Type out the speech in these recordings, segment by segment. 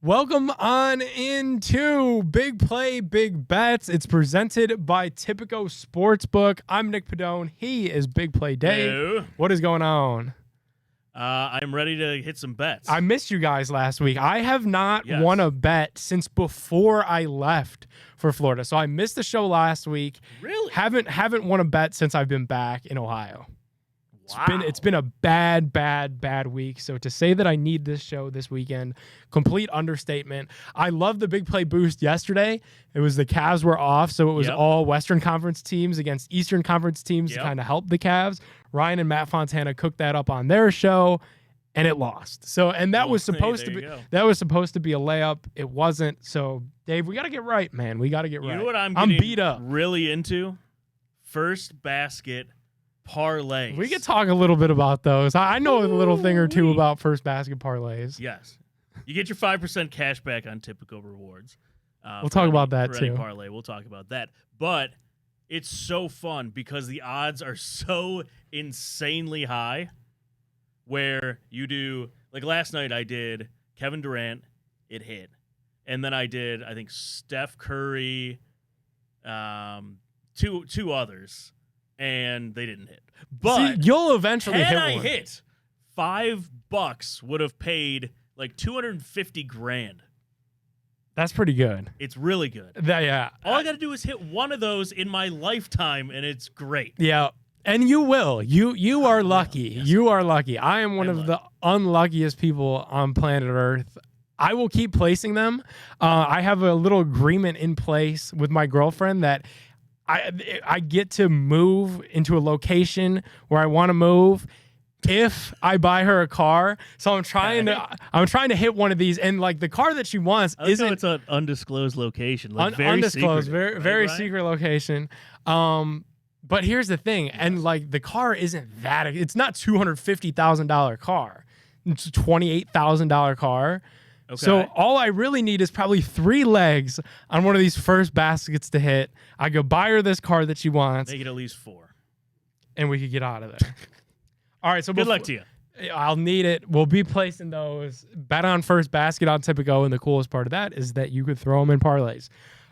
Welcome on into Big Play, Big Bets. It's presented by Tipico Sportsbook. I'm Nick Padone. He is Big Play Dave. Hello. What is going on? I'm ready to hit some bets. I missed you guys last week. I have not Yes. won a bet since before I left for Florida. So I missed the show last week. Really? Haven't won a bet since I've been back in Ohio. Wow. It's been a bad week. So to say that I need this show this weekend, complete understatement. I love the Big Play boost yesterday. It was the Cavs were off, so it was all Western Conference teams against Eastern Conference teams to kind of help the Cavs. Ryan and Matt Fontana cooked that up on their show, and it lost. So, and that was supposed to be a layup. It wasn't. So, Dave, we got to get right, man. We got to get right. You know what I'm beat up. Really into? First basket parlays. We could talk a little bit about those. I know a little thing or two about first basket parlays. Yes. You get your 5% cash back on Tipico Rewards. We'll talk about that too. too. Parlay. We'll talk about that. But it's so fun because the odds are so insanely high where you do, like last night I did Kevin Durant, it hit. And then I did, I think, Steph Curry, two others, and they didn't hit. But see, you'll eventually hit one. Had I hit, $5 would have paid like $250,000. That's pretty good. It's really good. Yeah. All I got to do is hit one of those in my lifetime, and it's great. Yeah. And you will. You are lucky. Yes. You are lucky. I am one of the unluckiest people on planet Earth. I will keep placing them. I have a little agreement in place with my girlfriend that I get to move into a location where I want to move if I buy her a car. So I'm trying to hit one of these, and like the car that she wants isn't. It's an undisclosed location, like very undisclosed, secret, very right? secret location. But here's the thing, and like the car isn't that. It's not $250,000 car. It's a $28,000 car. Okay. So all I really need is probably 3 legs on one of these first baskets to hit. I go buy her this car that she wants. Make it at least 4. And we could get out of there. All right. So good luck to you. I'll need it. We'll be placing those. Bet on first basket on Tipico. And the coolest part of that is that you could throw them in parlays.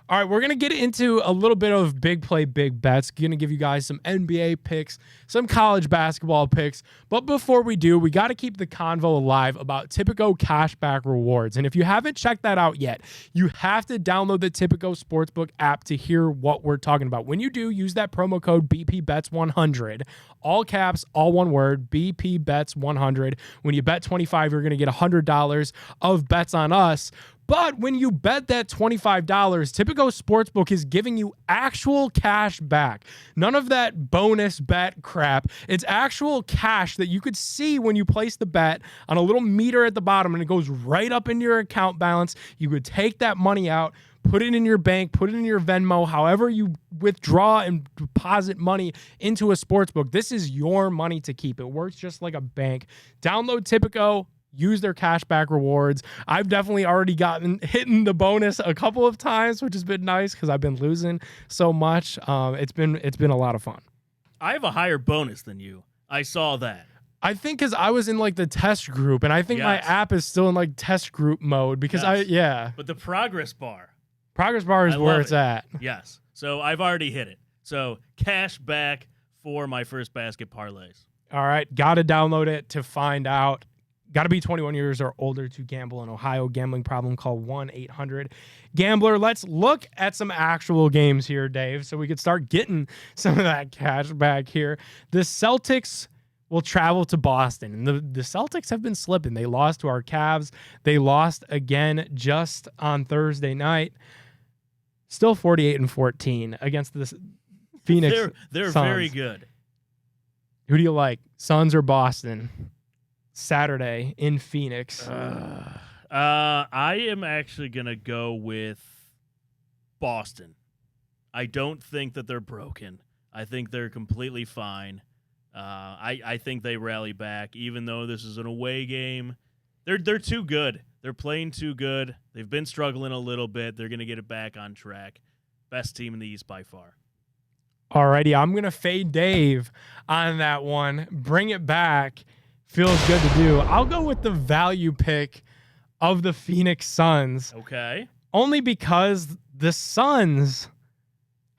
All right, we're going to get into a little bit of big play, big bets. Going to give you guys some NBA picks, some college basketball picks. But before we do, we got to keep the convo alive about Tipico Cashback Rewards. And if you haven't checked that out yet, you have to download the Tipico Sportsbook app to hear what we're talking about. When you do, use that promo code BPBets100. All caps, all one word, BPBets100. When you bet 25, you're going to get $100 of bets on us. But when you bet that $25, Tipico Sportsbook is giving you actual cash back. None of that bonus bet crap. It's actual cash that you could see when you place the bet on a little meter at the bottom, and it goes right up into your account balance. You could take that money out, put it in your bank, put it in your Venmo, however you withdraw and deposit money into a sportsbook. This is your money to keep. It works just like a bank. Download Tipico. Use their cashback rewards. I've definitely already hitting the bonus a couple of times, which has been nice because I've been losing so much. It's been a lot of fun. I have a higher bonus than you. I saw that. I think because I was in like the test group, and I think my app is still in like test group mode because But the progress bar is where it's at. Yes. So I've already hit it. So cash back for my first basket parlays. All right. Got to download it to find out. Got to be 21 years or older to gamble in Ohio. Gambling problem, call 1-800-GAMBLER. Let's look at some actual games here, Dave, so we could start getting some of that cash back here. The Celtics will travel to Boston. And the Celtics have been slipping. They lost to our Cavs. They lost again just on Thursday night. Still 48-14 against the Phoenix They're Suns. very good. Who do you like, Suns or Boston? Saturday in Phoenix. I am actually going to go with Boston. I don't think that they're broken. I think they're completely fine. I think they rally back, even though this is an away game. They're too good. They're playing too good. They've been struggling a little bit. They're going to get it back on track. Best team in the East by far. Alrighty, I'm going to fade Dave on that one. Bring it back. Feels good to do. I'll go with the value pick of the Phoenix Suns. Okay. Only because the Suns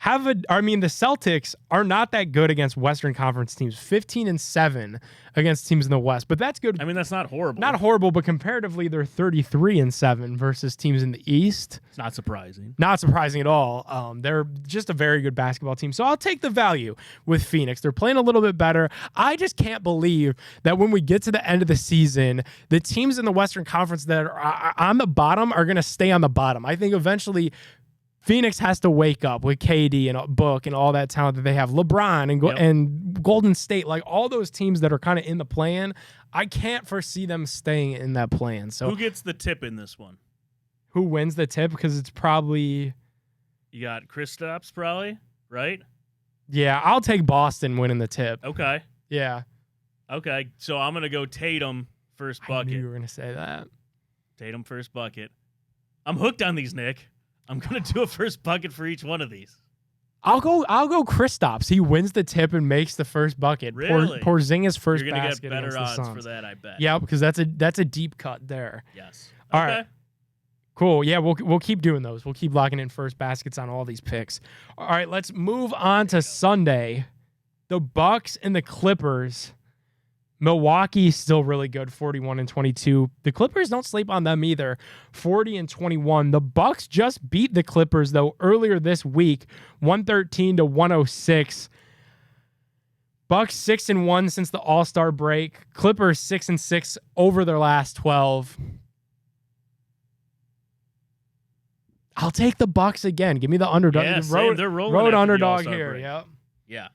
the Celtics are not that good against Western Conference teams. 15-7 against teams in the West, but that's good. I mean, that's not horrible. Not horrible, but comparatively, they're 33-7 versus teams in the East. It's not surprising. Not surprising at all. They're just a very good basketball team. So I'll take the value with Phoenix. They're playing a little bit better. I just can't believe that when we get to the end of the season, the teams in the Western Conference that are on the bottom are going to stay on the bottom. I think eventually Phoenix has to wake up with KD and Book and all that talent that they have. LeBron and Golden State, like all those teams that are kind of in the plan. I can't foresee them staying in that plan. So who gets the tip in this one? Who wins the tip? Because it's probably... You got Kristaps probably, right? Yeah, I'll take Boston winning the tip. Okay. Yeah. Okay, so I'm going to go Tatum first bucket. I knew you were going to say that. Tatum first bucket. I'm hooked on these, Nick. I'm going to do a first bucket for each one of these. I'll go Kristaps. He wins the tip and makes the first bucket. Really? Porzingis first You're gonna basket. You're going to get better odds for that, I bet. Yeah, because that's a deep cut there. Yes. All right. Cool. Yeah, we'll keep doing those. We'll keep locking in first baskets on all these picks. All right, let's move on to Sunday. The Bucks and the Clippers. Milwaukee's still really good, 41-22. The Clippers, don't sleep on them either, 40-21. The Bucks just beat the Clippers though earlier this week, 113-106. Bucks 6-1 since the All-Star break. Clippers 6-6 over their last 12. I'll take the Bucks again. Give me the underdog. Yeah, they're rolling road after underdog the All-Star here. break. Yep. Yeah.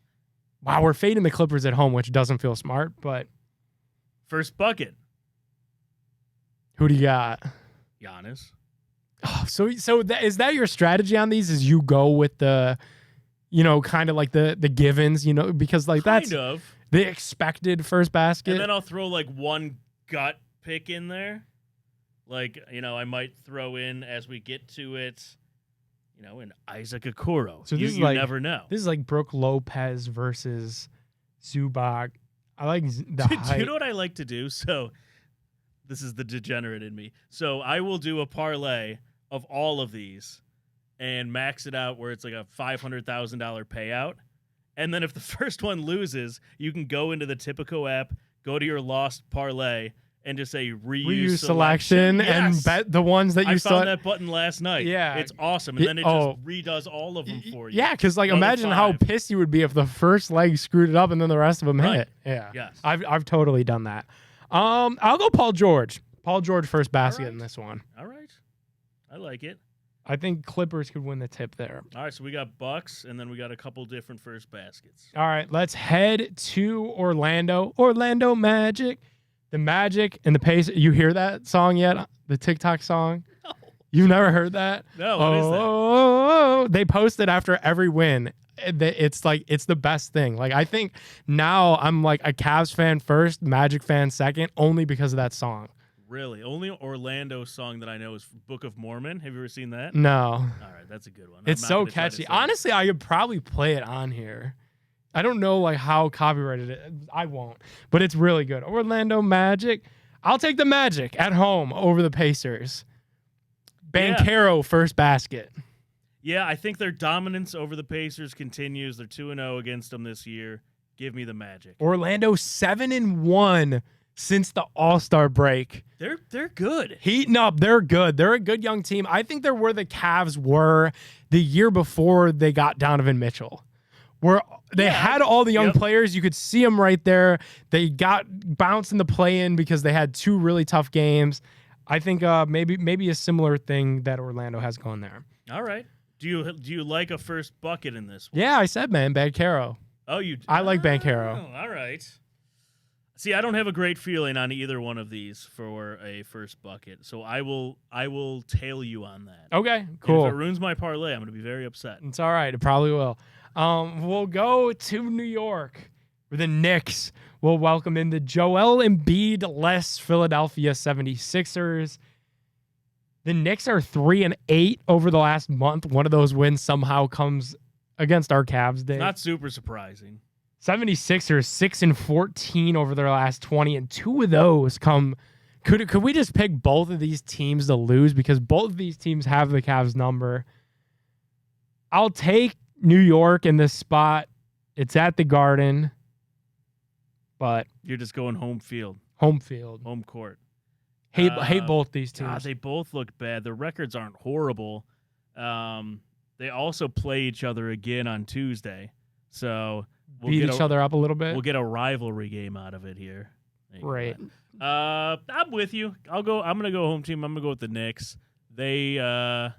Wow, we're fading the Clippers at home, which doesn't feel smart, but first bucket. Who do you got? Giannis. Oh, so is that your strategy on these? Is you go with the, kind of like the givens, because like that's the expected first basket. And then I'll throw like one gut pick in there. Like, I might throw in as we get to it, in Isaac Okoro. So you never know. This is like Brooke Lopez versus Zubac. I like the height. Do you know what I like to do? So this is the degenerate in me. So I will do a parlay of all of these and max it out where it's like a $500,000 payout. And then if the first one loses, you can go into the Tipico app, go to your lost parlay, and just say reuse selection and bet the ones that you saw. I found that button last night. Yeah. It's awesome. And then it just redoes all of them for you. Yeah, because imagine how pissed you would be if the first leg screwed it up and then the rest of them hit. Yeah. Yes. I've totally done that. I'll go Paul George. Paul George first basket in this one. All right. I like it. I think Clippers could win the tip there. All right, so we got Bucks, and then we got a couple different first baskets. All right, let's head to Orlando. Orlando Magic. The Magic and the Pacers. You hear that song yet? The TikTok song? No. You've never heard that? No, what is that? They post it after every win. It's the best thing. Like, I think now I'm like a Cavs fan first, Magic fan second, only because of that song. Really? Only Orlando song that I know is Book of Mormon. Have you ever seen that? No. All right, that's a good one. It's so catchy. Honestly, I could probably play it on here. I don't know like how copyrighted it. I won't, but it's really good. Orlando Magic. I'll take the Magic at home over the Pacers. Banchero first basket. Yeah, I think their dominance over the Pacers continues. They're 2-0 against them this year. Give me the Magic. Orlando 7-1 since the All-Star break. They're good. Heating up. They're good. They're a good young team. I think they're where the Cavs were the year before they got Donovan Mitchell. Where they had all the young players. You could see them right there. They got bounced in the play-in because they had two really tough games. I think maybe a similar thing that Orlando has going there. All right. Do you like a first bucket in this one? Yeah, I said, man, Banchero. Oh, you? I like Banchero. All right. See, I don't have a great feeling on either one of these for a first bucket, so I will tail you on that. Okay, cool. And if it ruins my parlay, I'm going to be very upset. It's all right. It probably will. We'll go to New York where the Knicks will welcome in the Joel Embiid-less Philadelphia 76ers. The Knicks are 3-8 over the last month. One of those wins somehow comes against our Cavs day. Not super surprising. 76ers 6-14 over their last 20, and two of those come Could we just pick both of these teams to lose because both of these teams have the Cavs number? I'll take New York in this spot. It's at the Garden, but you're just going home field, home court. Hate both these teams. God, they both look bad. Their records aren't horrible. They also play each other again on Tuesday, so beat each other up a little bit. We'll get a rivalry game out of it here. Right. I'm with you. I'm gonna go home team. I'm gonna go with the Knicks. Their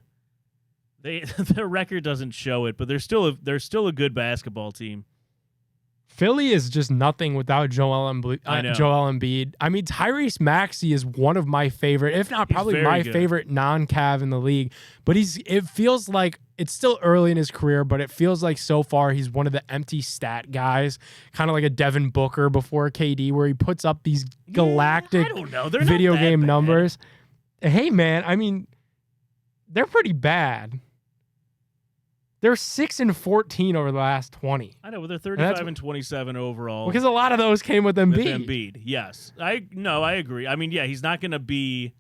record doesn't show it, but they're still a good basketball team. Philly is just nothing without Joel Embiid. I mean, Tyrese Maxey is one of my favorite, if not probably my favorite non-Cav in the league. But it feels like it's still early in his career, but it feels like so far he's one of the empty stat guys, kind of like a Devin Booker before KD, where he puts up these galactic video game numbers. Hey, man, I mean, they're pretty bad. They're 6-14 over the last 20. I know, but they're 35-27 overall. Because a lot of those came with Embiid. With Embiid, yes. I agree. I mean, yeah, he's not going to be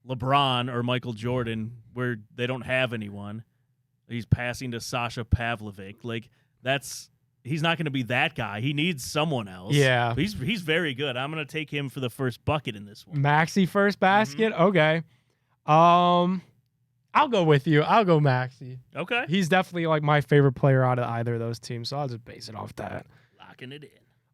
LeBron or Michael Jordan where they don't have anyone. He's passing to Sasha Pavlovic. Like, he's not going to be that guy. He needs someone else. Yeah. But he's very good. I'm going to take him for the first bucket in this one. Maxey first basket? Mm-hmm. Okay. I'll go with you. I'll go Maxey. Okay. He's definitely like my favorite player out of either of those teams, so I'll just base it off that. Locking it in.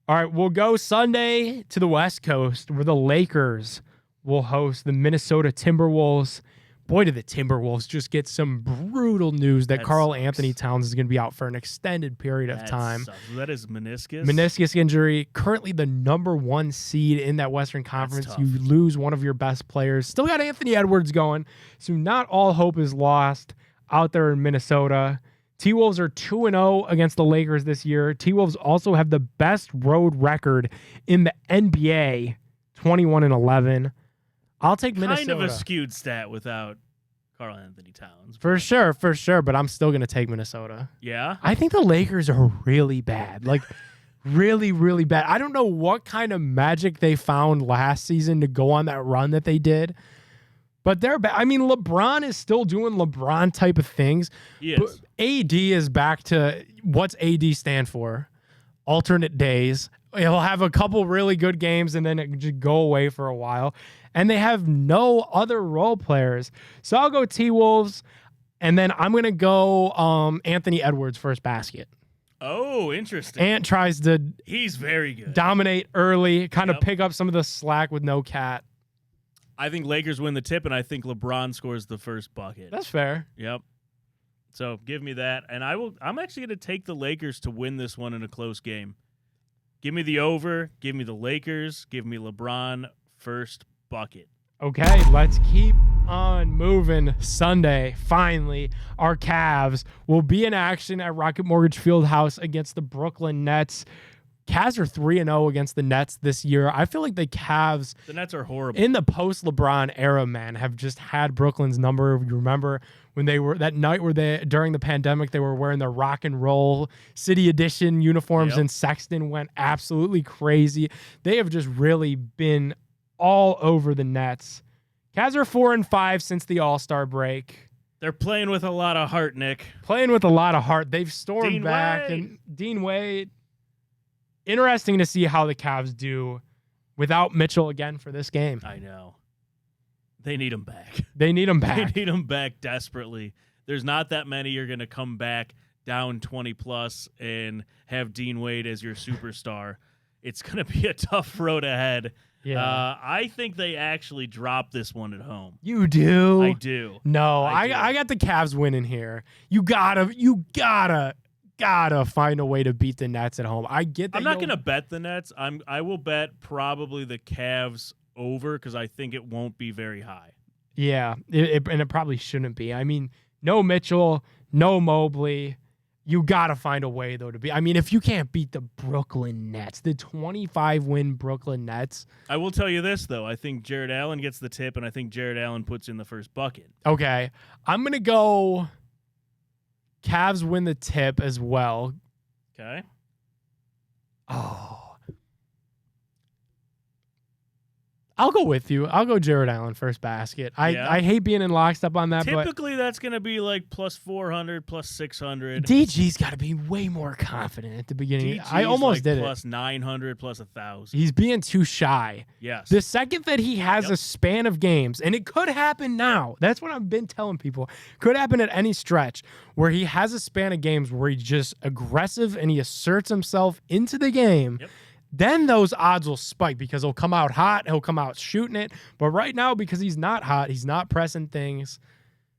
All right, we'll go Sunday to the West Coast where the Lakers will host the Minnesota Timberwolves. Boy, did the Timberwolves just get some brutal news that Karl Anthony Towns is going to be out for an extended period of time. Sucks. That is meniscus? Meniscus injury. Currently the number 1 seed in that Western Conference. You lose one of your best players. Still got Anthony Edwards going, so not all hope is lost out there in Minnesota. T-Wolves are 2-0 against the Lakers this year. T-Wolves also have the best road record in the NBA, 21-11. I'll take Minnesota. Kind of a skewed stat without Karl Anthony Towns. For sure, but I'm still going to take Minnesota. Yeah? I think the Lakers are really bad. Like, really, really bad. I don't know what kind of magic they found last season to go on that run that they did, but they're bad. I mean, LeBron is still doing LeBron type of things. Yes. But AD is back to what's AD stand for? Alternate days. He'll have a couple really good games and then it just go away for a while. And they have no other role players. So I'll go T-Wolves, and then I'm going to go Anthony Edwards first basket. Oh, interesting. Ant tries to He's very good. Dominate early, kind of pick up some of the slack with no Cat. I think Lakers win the tip, and I think LeBron scores the first bucket. That's fair. Yep. So give me that. And I'm actually going to take the Lakers to win this one in a close game. Give me the over. Give me the Lakers. Give me LeBron first bucket. Okay, let's keep on moving. Sunday, finally, our Cavs will be in action at Rocket Mortgage Fieldhouse against the Brooklyn Nets. Cavs are 3-0 against the Nets this year. I feel like the Nets are horrible. In the post-LeBron era, man, have just had Brooklyn's number. You remember when they were that night where during the pandemic, they were wearing the rock and roll City Edition uniforms and Sexton went absolutely crazy. They have just really been all over the Nets. Cavs are 4-5 since the All-Star break. They're playing with a lot of heart, Nick. Playing with a lot of heart. They've stormed back. And Dean Wade. Interesting to see how the Cavs do without Mitchell again for this game. I know. They need him back. They need him back. They need him back desperately. There's not that many you're going to come back down 20+ and have Dean Wade as your superstar. It's going to be a tough road ahead. Yeah. I think they actually drop this one at home. You do? I do. No, I got the Cavs winning here. You gotta find a way to beat the Nets at home. I get that. I'm not gonna bet the Nets. I will bet probably the Cavs over because I think it won't be very high. Yeah, and it probably shouldn't be. I mean, no Mitchell, no Mobley. You got to find a way, though, to be. I mean, if you can't beat the Brooklyn Nets, the 25-win Brooklyn Nets. I will tell you this, though. I think Jared Allen gets the tip, and I think Jared Allen puts in the first bucket. Okay. I'm going to go Cavs win the tip as well. Okay. Oh. I'll go with you. I'll go Jared Allen first basket. I hate being in lockstep on that, Typically, that's going to be like plus 400, plus 600. but DG's got to be way more confident at the beginning. DG's I almost like did plus it. 900, plus 1,000. He's being too shy. Yes. The second that he has a span of games, and it could happen now. That's what I've been telling people. Could happen at any stretch where he has a span of games where he's just aggressive and he asserts himself into the game. Yep. Then those odds will spike because he'll come out hot. He'll come out shooting it. But right now, because he's not hot, he's not pressing things.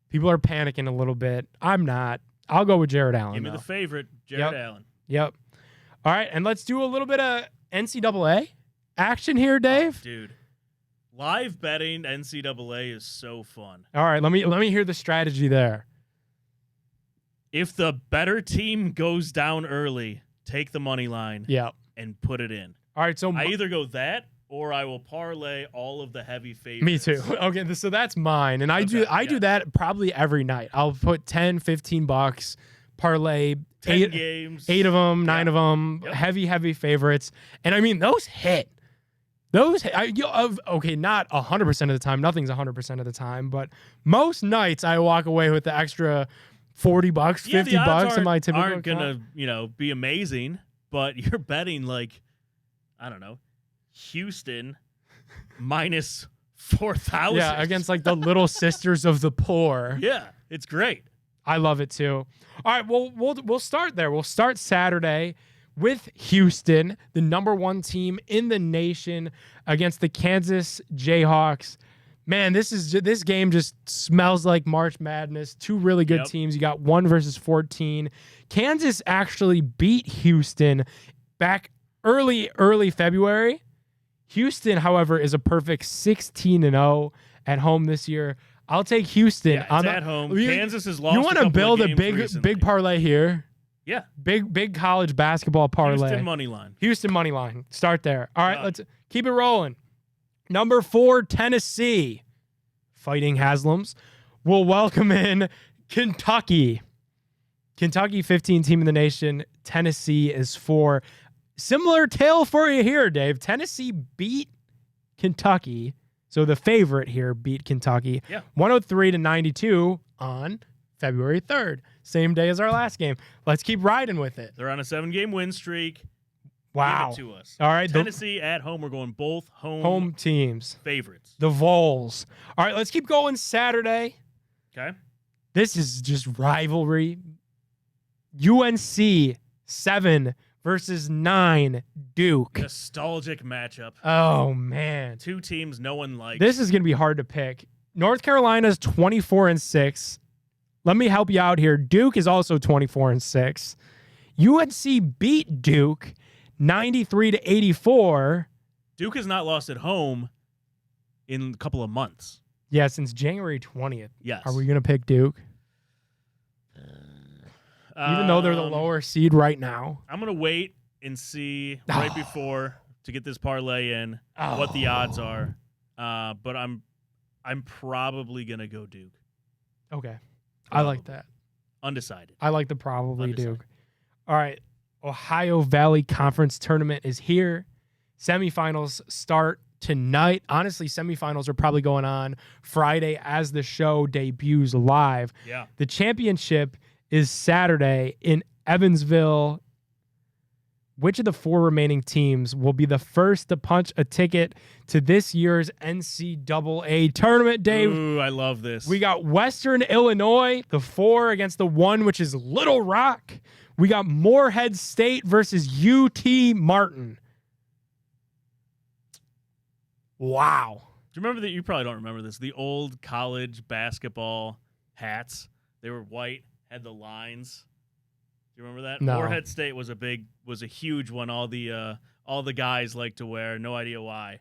People are panicking a little bit. I'm not. I'll go with Jared Allen. Give me the favorite, Jared Allen. Yep. All right, and let's do a little bit of NCAA action here, Dave. Oh, dude, live betting NCAA is so fun. All right, let me hear the strategy there. If the better team goes down early, take the money line. Yep. And put it in. All right, so I either go that or I will parlay all of the heavy favorites. me too. Okay, so that's mine, and I do that probably every night. I'll put $10-15, parlay 10 games, 8 of them, 9 of them, heavy favorites, and I mean those hit. Those okay, not 100% of the time. Nothing's 100% of the time, but most nights I walk away with the extra $40, $50 in my typical aren't gonna be amazing. But you're betting like, I don't know, Houston minus 4,000. Yeah, against like the Little Sisters of the Poor. Yeah, it's great. I love it too. All right, well, we'll start there. We'll start Saturday with Houston, the #1 team in the nation, against the Kansas Jayhawks. Man, this game just smells like March Madness. Two really good teams. You got 1 versus 14. Kansas actually beat Houston back early February. Houston, however, is a perfect 16-0 at home this year. I'll take Houston. Yeah, it's at home. Kansas has lost. You want to build a big big parlay here? Yeah. Big college basketball parlay. Houston money line. Houston money line. Start there. All right, let's keep it rolling. Number 4, Tennessee, Fighting Haslams, will welcome in Kentucky. Kentucky, 15 team in the nation. Tennessee is 4. Similar tale for you here, Dave. Tennessee beat Kentucky. So the favorite here beat Kentucky. 103-92 on February 3rd. Same day as our last game. Let's keep riding with it. They're on a 7-game win streak. Wow. Give it to us. All right. Tennessee at home. We're going both home teams. Favorites. The Vols. All right, let's keep going Saturday. Okay. This is just rivalry. UNC 7 versus 9 Duke. Nostalgic matchup. Oh, man. Two teams no one likes. This is going to be hard to pick. North Carolina's 24-6. Let me help you out here. Duke is also 24-6. UNC beat Duke 93-84. Duke has not lost at home in a couple of months. Yeah, since January 20th. Yes. Are we going to pick Duke? Even though they're the lower seed right now. I'm going to wait and see right before to get this parlay in what the odds are. But I'm probably going to go Duke. Okay. I like that. Undecided. I like the probably Duke. All right. Ohio Valley Conference Tournament is here. Semifinals start tonight. Honestly, semifinals are probably going on Friday as the show debuts live. Yeah. The championship is Saturday in Evansville. Which of the 4 remaining teams will be the first to punch a ticket to this year's NCAA tournament, Dave? Ooh, I love this. We got Western Illinois, the 4 against the 1, which is Little Rock. We got Morehead State versus UT Martin. Wow. Do you remember that? You probably don't remember this. The old college basketball hats. They were white, had the lines. Do you remember that? No. Morehead State was a huge one. All the guys like to wear. No idea why.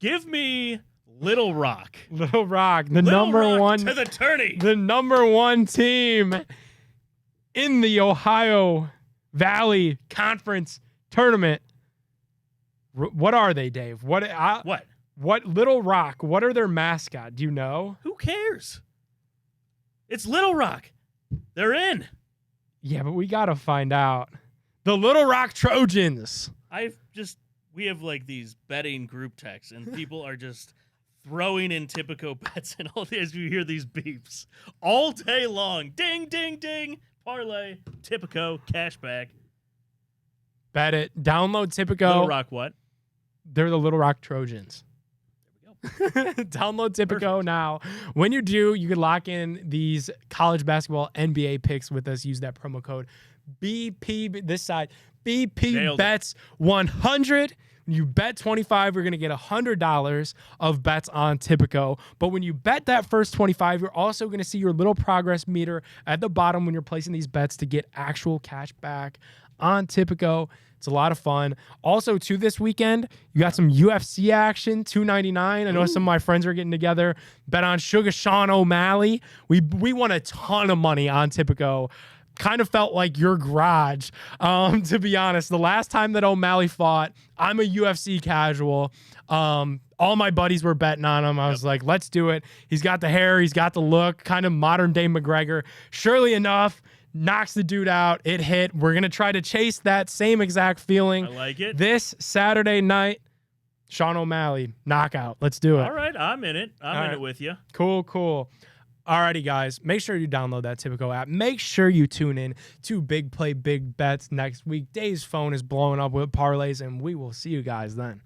Give me Little Rock. Little Rock, Little number Rock 1 to the tourney. The number 1 team in the Ohio Valley Conference Tournament. What are they, Dave? What Little Rock? What are their mascot? Do you know? Who cares? It's Little Rock. They're in. Yeah, but we got to find out. The Little Rock Trojans. We we have like these betting group texts, and people are just throwing in Tipico bets, and all as you hear these beeps all day long. Ding, ding, ding. Parlay, Tipico, cashback. Bet it. Download Tipico. Little Rock what? They're the Little Rock Trojans. There we go. Download Tipico now. When you do, you can lock in these college basketball NBA picks with us. Use that promo code BP, this side, BP Nailed bets 100. When you bet 25, you're going to get $100 of bets on Tipico. But when you bet that first 25, you're also going to see your little progress meter at the bottom when you're placing these bets to get actual cash back on Tipico. It's a lot of fun. Also, too, this weekend, you got some UFC action, $2.99. I know some of my friends are getting together. Bet on Sugar Sean O'Malley. We won a ton of money on Tipico. Kind of felt like your garage, to be honest. The last time that O'Malley fought, I'm a UFC casual. All my buddies were betting on him. I was like, let's do it. He's got the hair. He's got the look. Kind of modern day McGregor. Surely enough, knocks the dude out. It hit. We're going to try to chase that same exact feeling. I like it. This Saturday night, Sean O'Malley, knockout. Let's do it. All right, I'm in it. I'm in it with you. Cool. Alrighty, guys. Make sure you download that Tipico app. Make sure you tune in to Big Play Big Bets next week. Dave's phone is blowing up with parlays, and we will see you guys then.